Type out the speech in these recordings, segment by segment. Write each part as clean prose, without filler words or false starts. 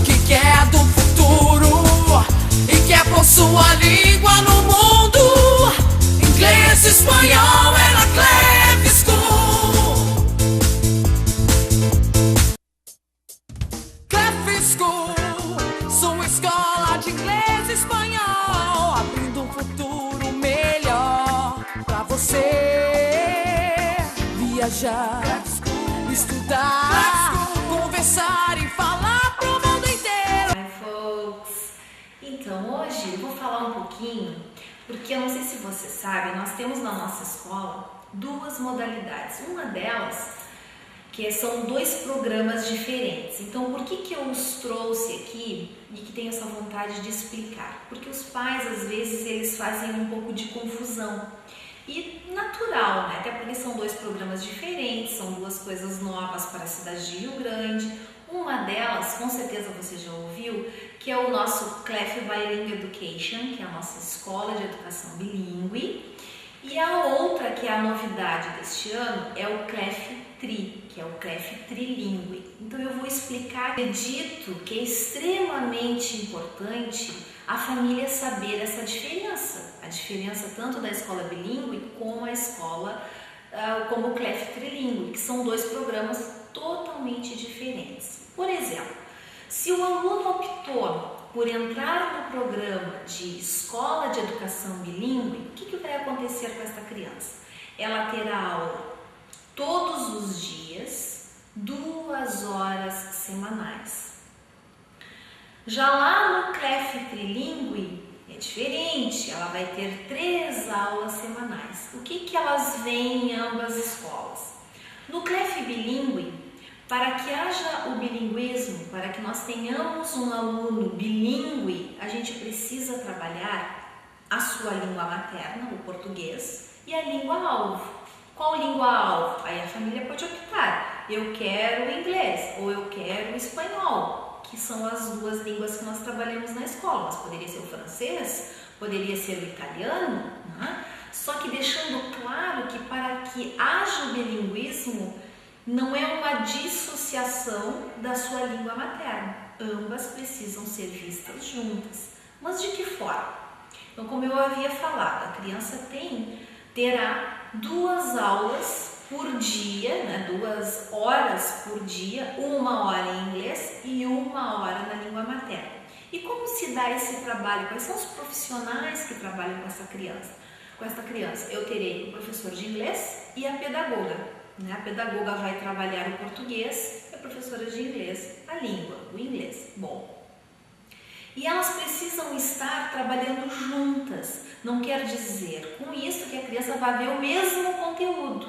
que quer do futuro e quer pôr sua língua no mundo. Inglês, espanhol é na Clef School. Clef School, sua escola de inglês e espanhol, abrindo um futuro melhor pra você viajar, estudar, conversar e falar pro mundo inteiro. Hi folks! Então hoje eu vou falar um pouquinho, porque eu não sei se você sabe, nós temos na nossa escola duas modalidades. Uma delas são dois programas diferentes. Então por que eu os trouxe aqui e que tenho essa vontade de explicar? Porque os pais às vezes eles fazem um pouco de confusão. E natural, né? Até porque são dois programas diferentes, são duas coisas novas para a cidade de Rio Grande. Uma delas, com certeza você já ouviu, que é o nosso Clef Bilingual Education, que é a nossa escola de educação bilíngue. E a outra, que é a novidade deste ano, é o Clef Tri, que é o Clef Trilingue. Então eu vou explicar. Acredito que é extremamente importante a família saber essa diferença. A diferença tanto da escola bilíngue como a escola, como o Clef Trilingue, que são dois programas totalmente diferentes. Por exemplo, se o aluno optou por entrar no programa de escola de educação bilíngue, o que vai acontecer com essa criança? Ela terá aula todos os dias, 2 horas semanais. Já lá no Clef Trilingue é diferente, ela vai ter 3 aulas semanais. O que elas veem em ambas escolas? No Clef Bilíngue, para que haja o bilinguismo, para que nós tenhamos um aluno bilíngue, a gente precisa trabalhar a sua língua materna, o português, e a língua-alvo. Qual língua-alvo? Aí a família pode optar, eu quero o inglês ou eu quero o espanhol, que são as duas línguas que nós trabalhamos na escola. Mas poderia ser o francês, poderia ser o italiano, né? Só que deixando claro que para que haja o bilinguismo, não é uma dissociação da sua língua materna. Ambas precisam ser vistas juntas. Mas de que forma? Então, como eu havia falado, a criança terá 2 aulas por dia, né? 2 horas por dia, 1 hora em inglês e 1 hora na língua materna. E como se dá esse trabalho? Quais são os profissionais que trabalham com essa criança? Com essa criança, eu terei o professor de inglês e a pedagoga. A pedagoga vai trabalhar o português e a professora de inglês a língua, o inglês. Bom, e elas precisam estar trabalhando juntas. Não quer dizer com isso que a criança vai ver o mesmo conteúdo,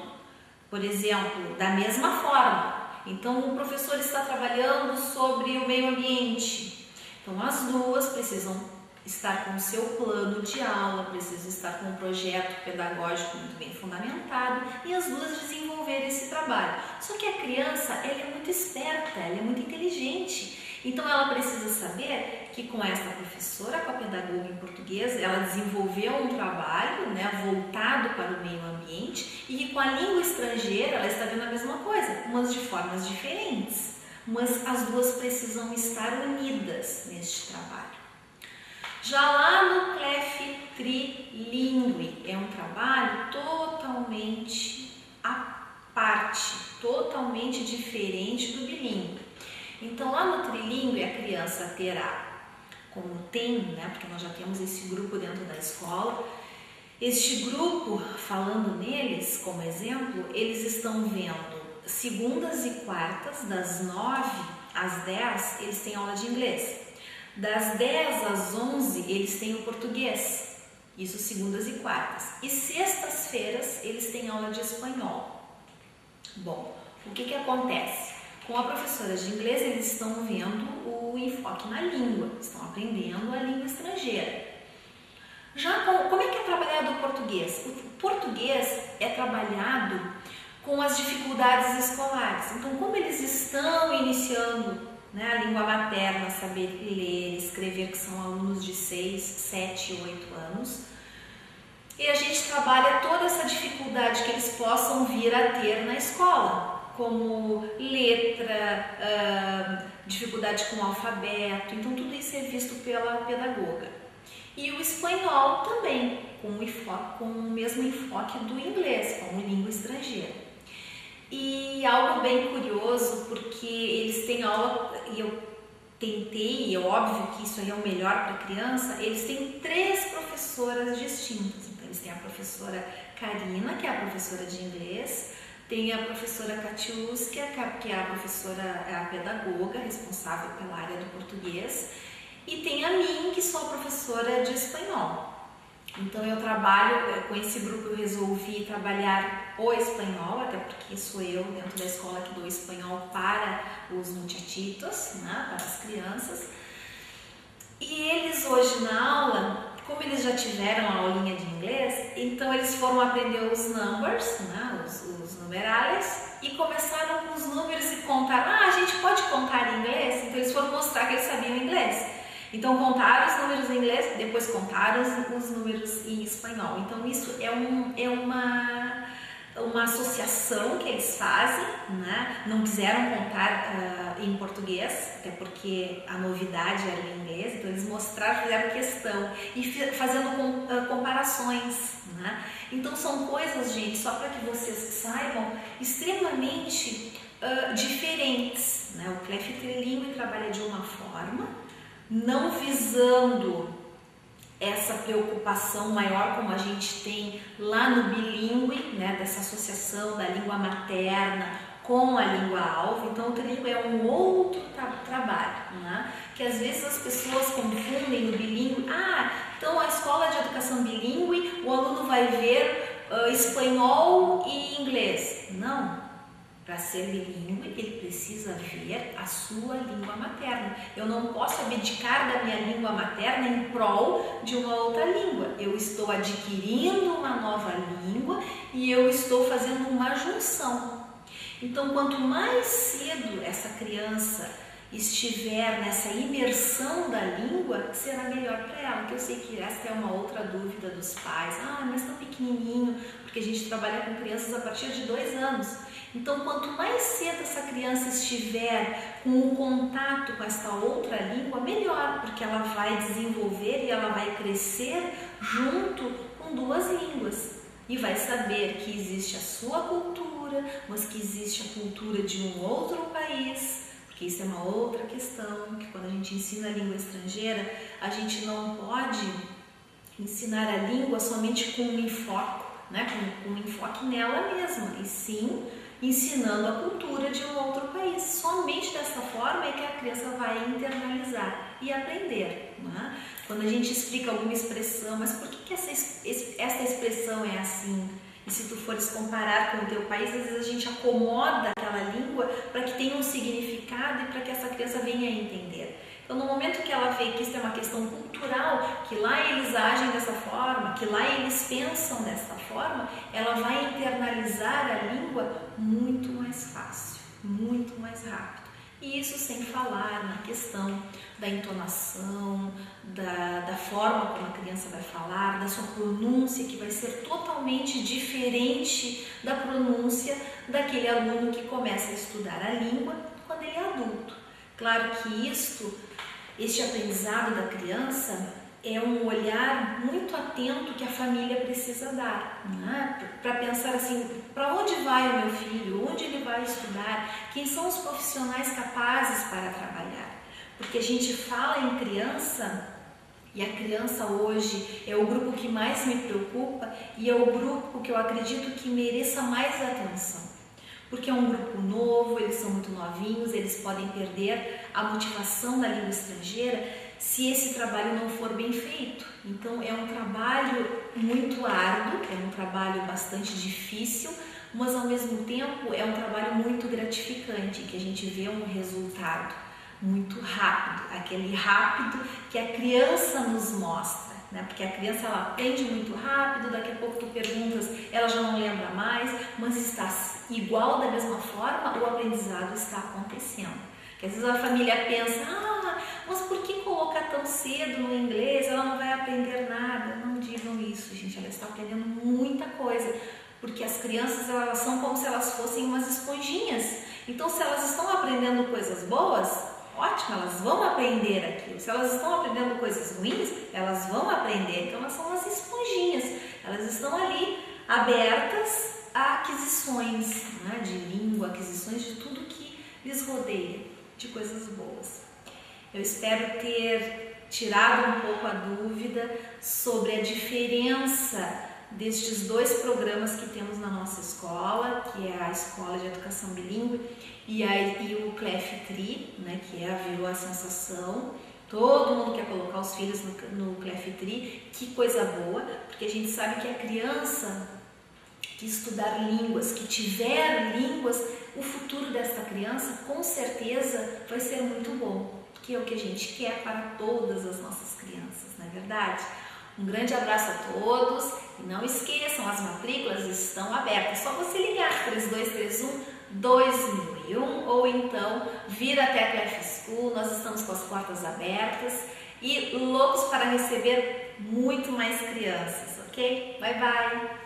por exemplo, da mesma forma. Então o professor está trabalhando sobre o meio ambiente, então as duas precisam estar com o seu plano de aula, precisa estar com um projeto pedagógico muito bem fundamentado e as duas desenvolver esse trabalho. Só que a criança, ela é muito esperta, ela é muito inteligente, então ela precisa saber que com essa professora, com a pedagoga em português, ela desenvolveu um trabalho, né, voltado para o meio ambiente e que com a língua estrangeira ela está vendo a mesma coisa, mas de formas diferentes, mas as duas precisam estar unidas neste trabalho. Já lá no Clef Trilingue, é um trabalho totalmente à parte, totalmente diferente do bilíngue. Então lá no trilingue a criança terá, como tem, né, porque nós já temos esse grupo dentro da escola, este grupo, falando neles como exemplo, eles estão vendo segundas e quartas, das 9 às 10, eles têm aula de inglês. Das 10 às 11, eles têm o português, isso segundas e quartas. E sextas-feiras, eles têm aula de espanhol. Bom, o que acontece? Com a professora de inglês, eles estão vendo o enfoque na língua, estão aprendendo a língua estrangeira. Já como é que é trabalhado o português? O português é trabalhado com as dificuldades escolares. Então, como eles estão iniciando, né, a língua materna, saber ler, escrever, que são alunos de 6, 7, 8 anos, e a gente trabalha toda essa dificuldade que eles possam vir a ter na escola. como letra, dificuldade com o alfabeto. Então tudo isso é visto pela pedagoga. E o espanhol também, com o mesmo enfoque do inglês, como língua estrangeira. E algo bem curioso, porque eles têm aula, e eu tentei, e é óbvio que isso aí é o melhor para a criança, eles têm 3 professoras distintas. Então eles têm a professora Karina, que é a professora de inglês, tem a professora Katiuska, que é a professora, a pedagoga responsável pela área do português, e tem a mim, que sou a professora de espanhol. Então eu trabalho com esse grupo, eu resolvi trabalhar o espanhol, até porque sou eu dentro da escola que dou espanhol para os muchachitos, né, para as crianças. E eles hoje na aula, como eles já tiveram a aulinha de inglês, então eles foram aprender os numbers, né, os numerales, e começaram com os números e contaram, a gente pode contar em inglês? Então eles foram mostrar que eles sabiam inglês. Então contaram os números em inglês, depois contaram os números em espanhol. Então isso é uma associação que eles fazem, né? Não quiseram contar em português, até porque a novidade era em inglês, então eles mostraram, fizeram questão e fazendo comparações, né? Então são coisas, gente, só para que vocês saibam, extremamente diferentes, né? O CLEF Trilingue trabalha de uma forma, não visando essa preocupação maior como a gente tem lá no bilíngue, né, dessa associação da língua materna com a língua alvo. Então o trilingue é um outro trabalho, né, que às vezes as pessoas confundem o bilíngue. Então a escola de educação bilíngue, o aluno vai ver espanhol e inglês. Não. Para ser bilíngue, ele precisa ver a sua língua materna. Eu não posso abdicar da minha língua materna em prol de uma outra língua. Eu estou adquirindo uma nova língua e eu estou fazendo uma junção. Então, quanto mais cedo essa criança estiver nessa imersão da língua, será melhor para ela. Porque eu sei que essa é uma outra dúvida dos pais. Mas tão pequenininho, porque a gente trabalha com crianças a partir de 2 anos. Então, quanto mais cedo essa criança estiver com o contato com esta outra língua, melhor, porque ela vai desenvolver e ela vai crescer junto com 2 línguas. E vai saber que existe a sua cultura, mas que existe a cultura de um outro país, porque isso é uma outra questão, que quando a gente ensina a língua estrangeira, a gente não pode ensinar a língua somente com um enfoque, né, com um enfoque nela mesma, e sim ensinando a cultura de um outro país. Somente dessa forma é que a criança vai internalizar e aprender, né? Quando a gente explica alguma expressão, mas por que essa expressão é assim? E se tu fores comparar com o teu país, às vezes a gente acomoda aquela língua para que tenha um significado e para que essa criança venha a entender. Então, no momento que ela vê que isso é uma questão cultural, que lá eles agem dessa forma, que lá eles pensam dessa forma, ela vai internalizar a língua muito mais fácil, muito mais rápido. E isso sem falar na questão da entonação, da forma como a criança vai falar, da sua pronúncia, que vai ser totalmente diferente da pronúncia daquele aluno que começa a estudar a língua quando ele é adulto. Claro que este aprendizado da criança é um olhar muito atento que a família precisa dar, né? Para pensar assim, para onde vai o meu filho, onde ele vai estudar, quem são os profissionais capazes para trabalhar. Porque a gente fala em criança, e a criança hoje é o grupo que mais me preocupa e é o grupo que eu acredito que mereça mais atenção. Porque é um grupo novo, eles são muito novinhos, eles podem perder a motivação da língua estrangeira se esse trabalho não for bem feito. Então é um trabalho muito árduo, é um trabalho bastante difícil, mas ao mesmo tempo é um trabalho muito gratificante, que a gente vê um resultado muito rápido, aquele rápido que a criança nos mostra, né? Porque a criança ela aprende muito rápido, daqui a pouco tu perguntas, ela já não lembra mais, mas está igual da mesma forma, o aprendizado está acontecendo. Que às vezes a família pensa, mas por que colocar tão cedo no inglês? Ela não vai aprender nada. Não digam isso, gente, ela está aprendendo muita coisa, porque as crianças elas são como se elas fossem umas esponjinhas. Então, se elas estão aprendendo coisas boas, ótimo, elas vão aprender aquilo. Se elas estão aprendendo coisas ruins, elas vão aprender. Então, elas são umas esponjinhas. Elas estão ali abertas a aquisições, né, de língua, aquisições de tudo que lhes rodeia, de coisas boas. Eu espero ter tirado um pouco a dúvida sobre a diferença destes dois programas que temos na nossa escola, que é a Escola de Educação Bilíngue e o CLEF-TRI, né, que é a Virou a Sensação. Todo mundo quer colocar os filhos no CLEF-TRI, que coisa boa, porque a gente sabe que a criança que estudar línguas, que tiver línguas, o futuro desta criança com certeza vai ser muito bom, que é o que a gente quer para todas as nossas crianças, não é verdade? Um grande abraço a todos e não esqueçam, as matrículas estão abertas, só você ligar 3231-2001 ou então vir até a CLEF School, nós estamos com as portas abertas e loucos para receber muito mais crianças, ok? Bye bye!